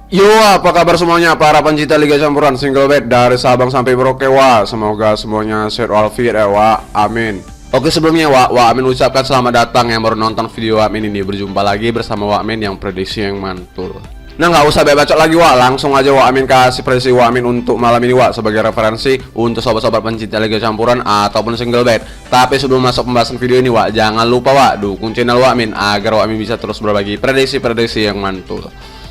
Yo, apa kabar semuanya para pencinta Liga Campuran single bed dari Sabang sampai Merauke, wa. Semoga semuanya sehat walafiat ya, wa. Amin. Oke, sebelumnya wa Amin ucapkan selamat datang yang baru nonton video wa Amin ini. Berjumpa lagi bersama wa Amin yang prediksi yang mantul. Nah, nggak usah bacot lagi, wa. Langsung aja wa Amin kasih prediksi wa Amin untuk malam ini, wa, sebagai referensi untuk sobat-sobat pencinta Liga Campuran ataupun single bed. Tapi sebelum masuk pembahasan video ini, wa, jangan lupa, wa, dukung channel wa Amin agar wa Amin bisa terus berbagi prediksi-prediksi yang mantul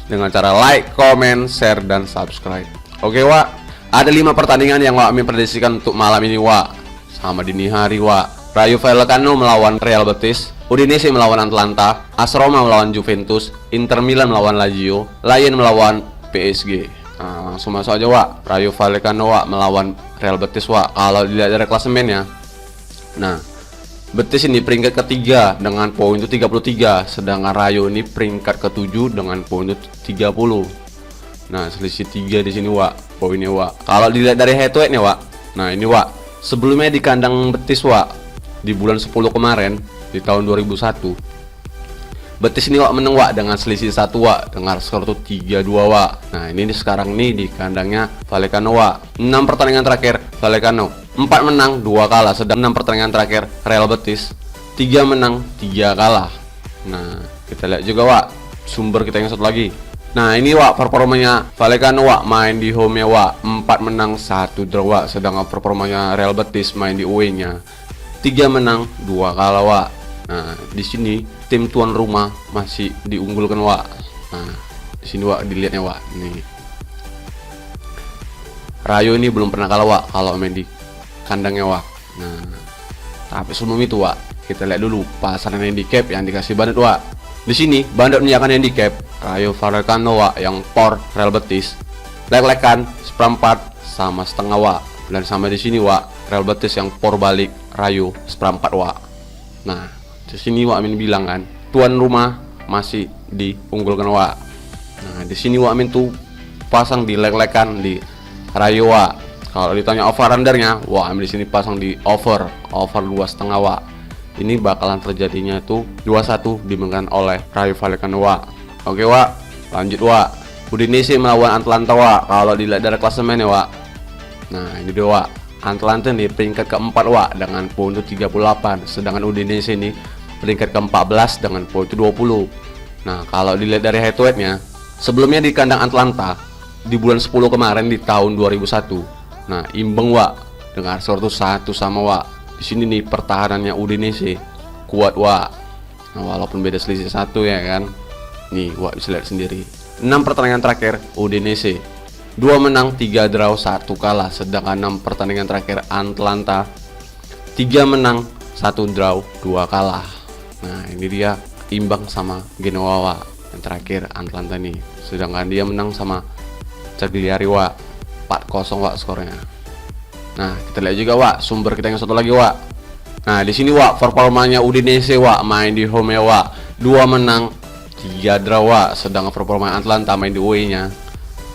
dengan cara like, comment, share, dan subscribe. Oke, wa, ada 5 pertandingan yang wa Amin prediksikan untuk malam ini, wa. Sama dini hari, wa. Rayo Vallecano melawan Real Betis, Udinese melawan Atalanta, AS Roma melawan Juventus, Inter Milan melawan Lazio, Lyon melawan PSG. Nah, langsung masuk aja, wa. Rayo Vallecano, wa, melawan Real Betis, wa. Kalau dilihat dari klasemennya, nah, Betis ini peringkat ketiga dengan poin itu 33, sedangkan Rayo ini peringkat ketujuh dengan poin itu 30. Nah, selisih 3 di sini, wa, poinnya, wa. Kalau dilihat dari head to head nya, wa. Nah, ini, wa, sebelumnya di kandang Betis, wa, di bulan 10 kemarin di tahun 2001. Betis ini, wa, menang, wa, dengan selisih 1, wa, dengan skor itu 3-2, wa. Nah, ini sekarang nih di kandangnya Vallecano, wa. 6 pertandingan terakhir Vallecano 4 menang 2 kalah, sedang 6 pertandingan terakhir Real Betis 3 menang 3 kalah. Nah, kita lihat juga, wa, sumber kita yang satu lagi. Nah, ini, wa, performanya Vallecano, wa, main di home nya, wa, 4 menang 1 draw, wa. Sedangkan performanya Real Betis main di away nya 3 menang 2 kalah, wa. Nah, di sini tim tuan rumah masih diunggulkan, wa. Nah, di sini, wa, dilihatnya, wa, nih. Rayo ini belum pernah kalah, wa, kalau main di kandangnya, wa. Nah, tapi sebelum itu, wa, kita lihat dulu pasaran handicap yang dikasih Bandit, wa. Di sini Bandit menyiapkan handicap Rayo Vallecano, wa, yang por Real Betis lek-lekan seperempat sama setengah, wa. Dan sama di sini, wa, Real Betis yang por balik Rayo seperempat, wa. Nah, di sini, wa, Amin bilang kan tuan rumah masih diunggulkan, wa. Nah, di sini, wa, Amin tuh pasang di lek-lekan di Rayo, wa. Kalau ditanya over undernya, wah, Amin di sini pasang di over 2,5, wa. Ini bakalan terjadinya itu 2-1 dimenangkan oleh Rayo Vallecano, wa. Oke, wa, lanjut, wa. Udinese melawan Atalanta, wa. Kalau dilihat dari klasemennya, wa. Nah, ini dia, wa. Atalanta di peringkat keempat, wa, dengan poin itu 38, sedangkan Udinese ini peringkat ke-14 dengan poin itu 20. Nah, kalau dilihat dari head to head nya, sebelumnya di kandang Atalanta di bulan 10 kemarin di tahun 2001. Nah, imbang, wa, dengan skor itu 1-1, wa. Di sini nih pertahanannya Udinese kuat, wa. Nah, walaupun beda selisih 1, ya kan. Nih, wa, bisa lihat sendiri. 6 pertandingan terakhir Udinese 2 menang 3 draw 1 kalah, sedangkan 6 pertandingan terakhir Atalanta 3 menang 1 draw 2 kalah. Nah, ini dia imbang sama Genoa, wa, yang terakhir Atalanta nih. Sedangkan dia menang sama Cagliari, wa, 4-0, wa, skornya. Nah, kita lihat juga, wa, sumber kita yang satu lagi, wa. Nah, di sini, wa, performanya Udinese, wa, main di home nya, wa, 2 menang 3 draw, wa. Sedangkan performa Atalanta main di away nya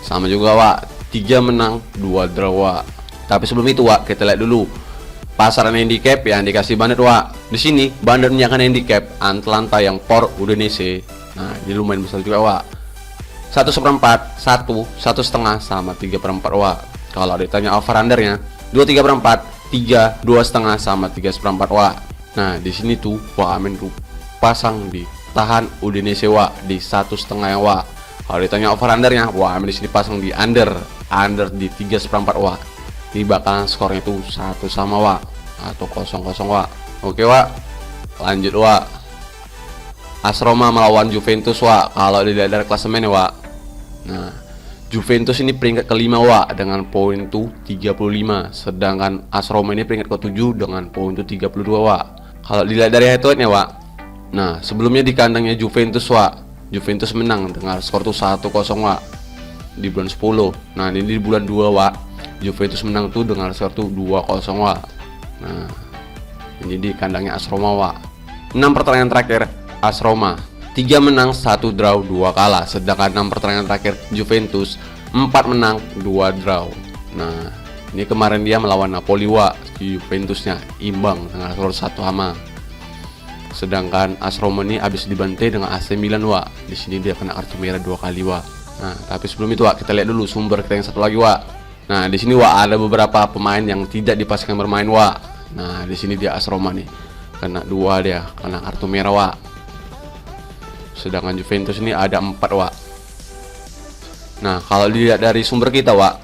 sama juga, wa, 3 menang 2 draw, wa. Tapi sebelum itu, wa, kita lihat dulu pasaran handicap yang dikasih Bandit, wa. Di sini Bandit menyiapkan handicap Atalanta yang por Udinese. Nah, ini lumayan besar juga, wa. 1/4, 1/1 sama 3/4, wa. Kalau ditanya over undernya 2/3/4, 3 2,5 sama 3/4, wa. Nah, di sini tuh, wa, Amin tuh pasang di tahan Udinese, wa, di 1,5, wa. Kalau ditanya over undernya, wa, Amin di sini pasang di under di 3/4, wa. Ini bakalan skornya tuh 1-1, wa, atau 0-0, wa. Oke, wa, lanjut, wa. AS Roma melawan Juventus, wa. Kalau dilihat dari klasemennya, wa. Nah, Juventus ini peringkat kelima, wa, dengan poin itu 35, sedangkan AS Roma ini peringkat ke-7 dengan poin itu 32, wa. Kalau dilihat dari head to head nya, wa. Nah, sebelumnya di kandangnya Juventus, wa, Juventus menang dengan skor itu 1-0, wa, di bulan 10. Nah, ini di bulan 2, wa, Juventus menang tuh dengan skor itu 2-0, wa. Nah, ini di kandangnya AS Roma, wa. 6 pertandingan terakhir AS Roma 3 menang 1 draw 2 kalah, sedangkan 6 pertandingan terakhir Juventus 4 menang 2 draw. Nah, ini kemarin dia melawan Napoli, wa, Juventusnya imbang dengan skor 1-1. Sedangkan AS Roma ini habis dibantai dengan AC Milan, wa. Di sini dia kena kartu merah 2 kali, wa. Nah, tapi sebelum itu Wak, kita lihat dulu sumber kita yang satu lagi Wak. Nah, di sini Wak ada beberapa pemain yang tidak dipastikan bermain Wak. Nah, di sini dia AS Roma nih. Kena 2 dia, kena kartu merah Wak. Sedangkan Juventus ini ada 4 Wak. Nah, kalau dilihat dari sumber kita Wak,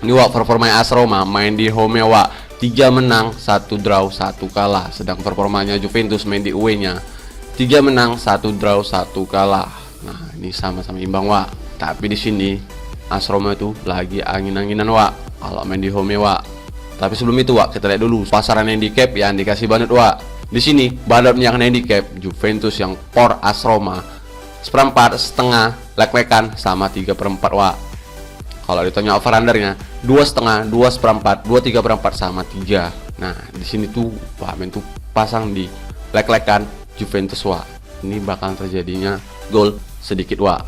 ini Wak performanya AS Roma main di home Wak 3 menang, 1 draw, 1 kalah. Sedang performanya Juventus main di away-nya 3 menang, 1 draw, 1 kalah. Nah, ini sama-sama imbang Wak. Tapi di sini AS Roma itu lagi angin-anginan Wak kalau main di home Wak. Tapi sebelum itu Wak, kita lihat dulu pasaran handicap yang dikasih banget Wak. Di sini Bandar menyiapkan handicap Juventus yang por AS Roma 1/4, setengah, lek-lekan sama 3/4 Wak. Kalau ditanya over undernya 2,5, 2/4, 2/3/4 sama 3. Nah, di sini tuh Wak main tuh pasang di lek-lekan Juventus Wak. Ini bakal terjadinya gol sedikit Wak.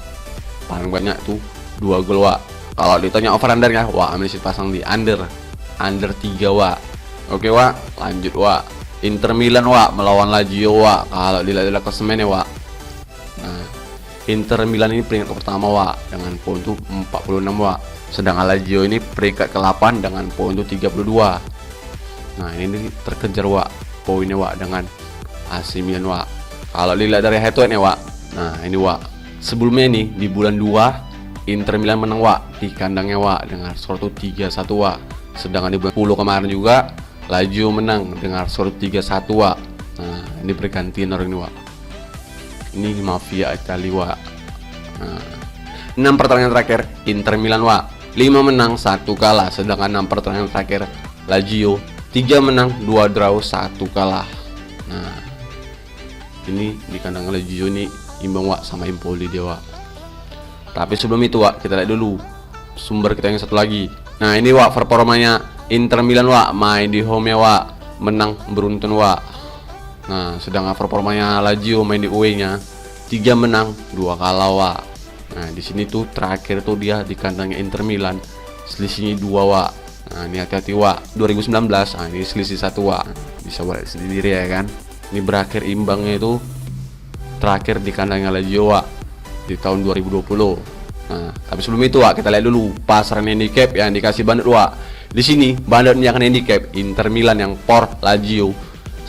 Paling banyak tuh 2 gol Wak. Kalau ditanya over undernya Wak masih pasang di under 3 Wak. Oke Wak, lanjut Wak. Inter Milan Wak melawan Lazio Wak. Kalau dilihat klasemennya Wak, nah, Inter Milan ini peringkat pertama Wak dengan poin tuh 46 Wak. Sedangkan Lazio ini peringkat ke-8 dengan poin tuh 32. Nah, ini terkejar Wak poinnya Wak dengan AC Milan Wak. Kalau dilihat dari head to head nya Wak, nah ini Wak, sebelumnya ini di bulan 2 Inter Milan menang Wak di kandangnya Wak dengan skor tuh 3-1 Wak. Sedangkan di bulan 10 kemarin juga Lazio menang dengan skor 3-1 Wak. Nah, ini bergantian orang ini Wak. Ini mafia Italia Wak. Nah, 6 pertandingan terakhir Inter Milan Wak 5 menang 1 kalah. Sedangkan 6 pertandingan terakhir Lazio 3 menang 2 draw 1 kalah. Nah, ini di kandang Lazio ini imbang Wak sama Empoli dia Wak. Tapi sebelum itu Wak, kita lihat dulu sumber kita yang satu lagi. Nah, ini Wak performanya Inter Milan Wak main di home Wak menang beruntun Wak. Nah, sedangkan performanya Lazio main di away-nya 3 menang 2 kalah Wak. Nah, di sini tuh terakhir tuh dia di kandangnya Inter Milan selisihnya 2 Wak. Nah, ini hati-hati Wak. 2019, nah ini selisih 1 Wak. Bisa buat sendiri ya kan. Ini berakhir imbangnya itu terakhir di kandangnya Lazio Wak di tahun 2020. Nah, tapi sebelum itu Wak, kita lihat dulu pasaran handicap yang dikasih Bandit Wak. Di sini Bandit menyiapkan handicap Inter Milan yang por Lazio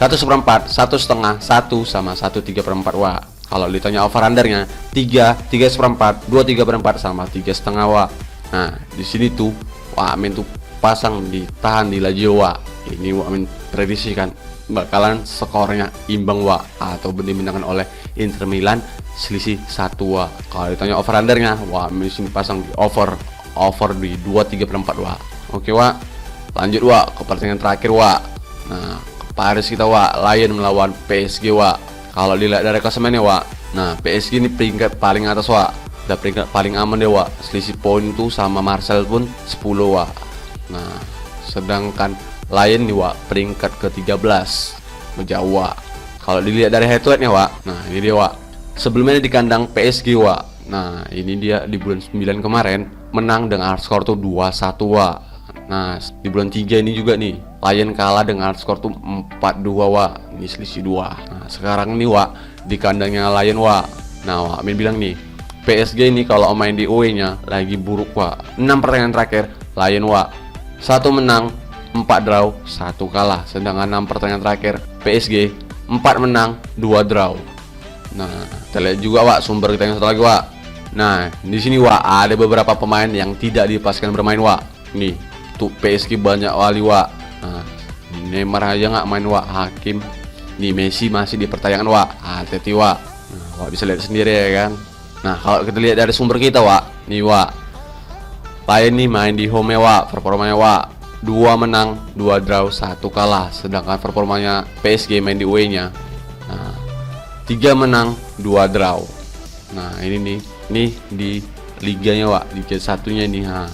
1/4, 1,5, 1 sama 1/3/4 Wak. Kalau ditanya over undernya 3, 3/4, 2/3/4 sama 3,5 Wak. Nah, di sini tuh Wak Amin tuh pasang ditahan di Lazio Wak. Ini Wak Amin prediksikan bakalan skornya imbang Wak atau dimenangkan oleh Inter Milan selisih 1 Wak. Kalau ditanya over undernya Wak Amin sini pasang di over di 2/3/4 Wak. Oke Wak, lanjut Wak ke pertandingan terakhir Wak. Nah, ke Paris kita Wak, Lyon melawan PSG Wak. Kalau dilihat dari klasemennya Wak, nah PSG ini peringkat paling atas Wak, dan peringkat paling aman deh Wak. Selisih poin tuh sama Marseille pun 10 Wak. Nah, sedangkan Lyon nih Wak peringkat ke-13 menjauh Wak. Kalau dilihat dari head to head-nya Wak, nah ini dia Wak. Sebelumnya di kandang PSG Wak. Nah, ini dia di bulan 9 kemarin menang dengan skor tuh 2-1 Wak. Nah, di bulan 3 ini juga nih Lyon kalah dengan skor tuh 4-2 Wak. Ini selisih 2. Nah, sekarang nih Wak di kandangnya Lyon Wak. Nah, Wak Amin bilang nih PSG ini kalau main di away-nya lagi buruk Wak. 6 pertandingan terakhir Lyon Wak 1 menang, 4 draw, 1 kalah. Sedangkan 6 pertandingan terakhir PSG 4 menang, 2 draw. Nah, kita lihat juga Wak sumber kita yang satu lagi Wak. Nah, di sini Wak ada beberapa pemain yang tidak dipastikan bermain Wak. Nih, tuh PSG banyak wali Wak. Nah, Neymar aja nggak main Wak. Hakim, nih Messi masih dipertanyakan Wak. Hati-hati Wak. Nah, Wak bisa lihat sendiri ya kan. Nah, kalau kita lihat dari sumber kita Wak, nih Wak Lyon nih main di home Wak. Performanya Wak 2 menang, 2 draw, 1 kalah. Sedangkan performanya PSG main di away-nya, nah, 3 menang, 2 draw. Nah, ini di liganya Wak, Liga 1-nya nih. Nah,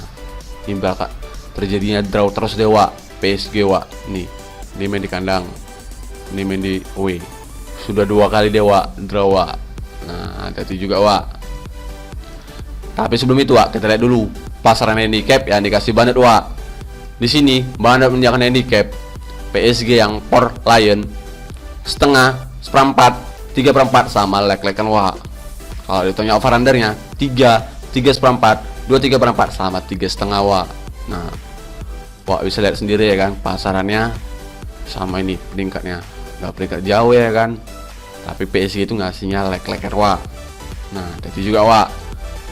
ini bakal terjadinya draw terus deh Wak. PSG Wak. Nih, ini main di kandang, ini main di away. Sudah 2 kali deh Wak draw Wak. Nah, hati-hati juga Wak. Tapi sebelum itu Wak, kita lihat dulu pasaran handicap yang dikasih Bandit Wak. Di sini Bandit menyiapkan handicap PSG yang por Lyon setengah, 1/4, 3/4 sama lek-lekan Wak. Kalau ditanya over undernya 3, 3/4, 23/4 sama 3,5 Wak. Nah, Wak bisa lihat sendiri ya kan, pasarannya sama ini peringkatnya, nggak peringkat jauh ya kan, tapi PSG itu ngasihnya leg-leger Wak. Nah, jadi juga Wak,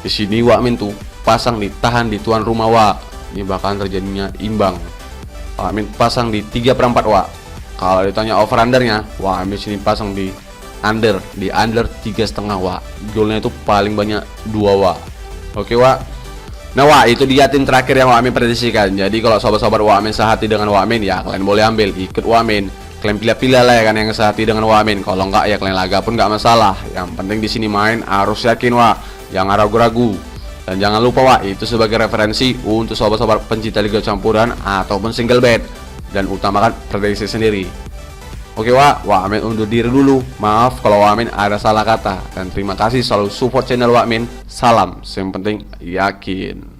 di sini Wak Min tuh pasang ditahan di tuan rumah Wak, ini bakalan terjadinya imbang. Wak Min pasang di 3/4 Wak. Kalau ditanya over undernya, Wak Min sini pasang di under 3,5 Wak. Golnya itu paling banyak 2 Wak. Oke Wak. Nah Wak, itu dia tim terakhir yang Wak Min prediksikan. Jadi kalau sobat-sobat Wak Min sehati dengan Wak Min, ya kalian boleh ambil, ikut Wak Min. Kalian pilih-pilih lah ya kan yang sehati dengan Wak Min. Kalau enggak ya kalian laga pun nggak masalah. Yang penting di sini main harus yakin Wak, jangan ragu-ragu. Dan jangan lupa Wak, itu sebagai referensi untuk sobat-sobat pencinta liga campuran ataupun single bet, dan utamakan prediksi sendiri. Oke Wak, Wak Min undur diri dulu. Maaf kalau Wak Min ada salah kata. Dan terima kasih selalu support channel Wak Min. Salam, yang penting yakin.